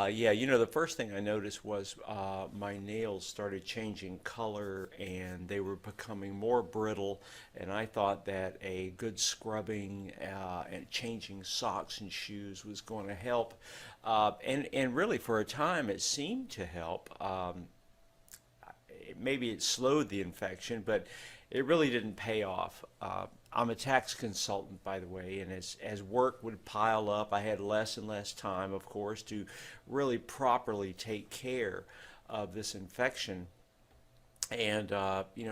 Yeah, the first thing I noticed was my nails started changing color and they were becoming more brittle. And I thought that a good scrubbing and changing socks and shoes was going to help. And really, for a time, it seemed to help. Maybe it slowed the infection, but it really didn't pay off. I'm a tax consultant, by the way, and as work would pile up, I had less and less time, of course, to really properly take care of this infection. And,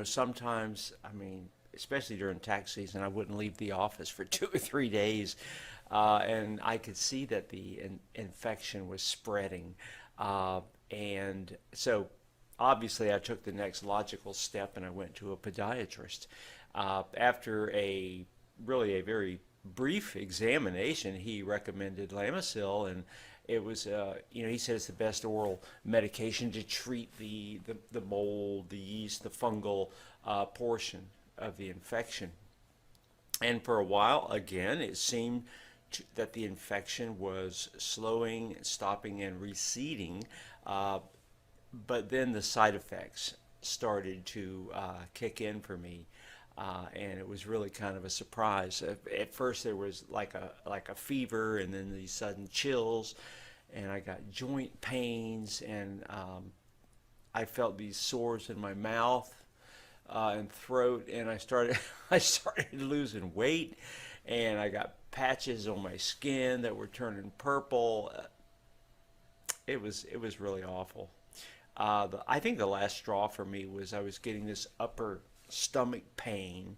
sometimes, I mean, especially during tax season, I wouldn't leave the office for 2 or 3 days. And I could see that the infection was spreading. And so obviously I took the next logical step and I went to a podiatrist. After a really a very brief examination, he recommended Lamisil, and it was, he said it's the best oral medication to treat the mold, the yeast, the fungal portion of the infection. And for a while, again, it seemed that the infection was slowing, stopping, and receding. Uh, but then the side effects started to kick in for me, and it was really kind of a surprise. At first, there was like a fever, and then these sudden chills, and I got joint pains, and I felt these sores in my mouth and throat, and I started I started losing weight, and I got patches on my skin that were turning purple. It was really awful. I think the last straw for me was I was getting this upper stomach pain,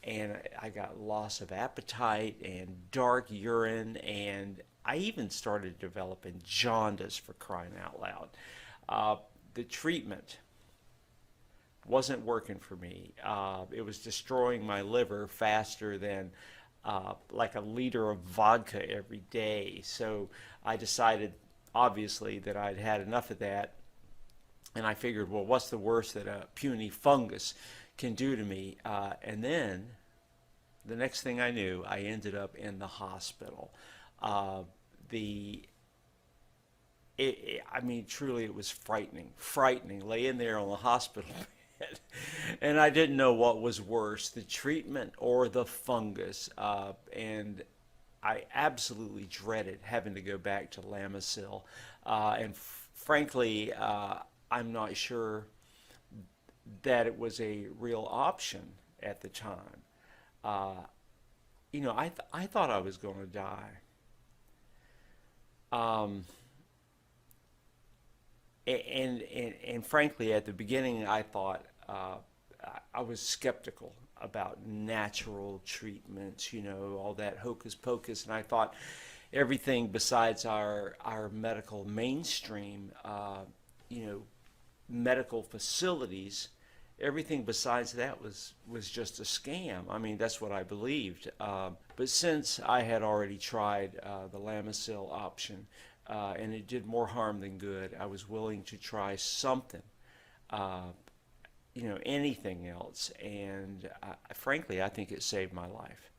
and I got loss of appetite and dark urine, and I even started developing jaundice, for crying out loud. Uh, the treatment wasn't working for me. It was destroying my liver faster than like a liter of vodka every day. So I decided, obviously, that I'd had enough of that. And I figured, well, what's the worst that a puny fungus can do to me? And then the next thing I knew, I ended up in the hospital. Uh, the I mean, truly, it was frightening, laying there on the hospital bed, and I didn't know what was worse, the treatment or the fungus. And I absolutely dreaded having to go back to Lamisil, and frankly, I'm not sure that it was a real option at the time. Uh, I thought I was going to die. Um, and frankly, at the beginning, I thought I was skeptical about natural treatments, all that hocus pocus, and I thought everything besides our medical mainstream, you know, medical facilities, everything besides that was just a scam. I mean, that's what I believed. But since I had already tried the Lamisil option, and it did more harm than good, I was willing to try something, anything else. And frankly, I think it saved my life.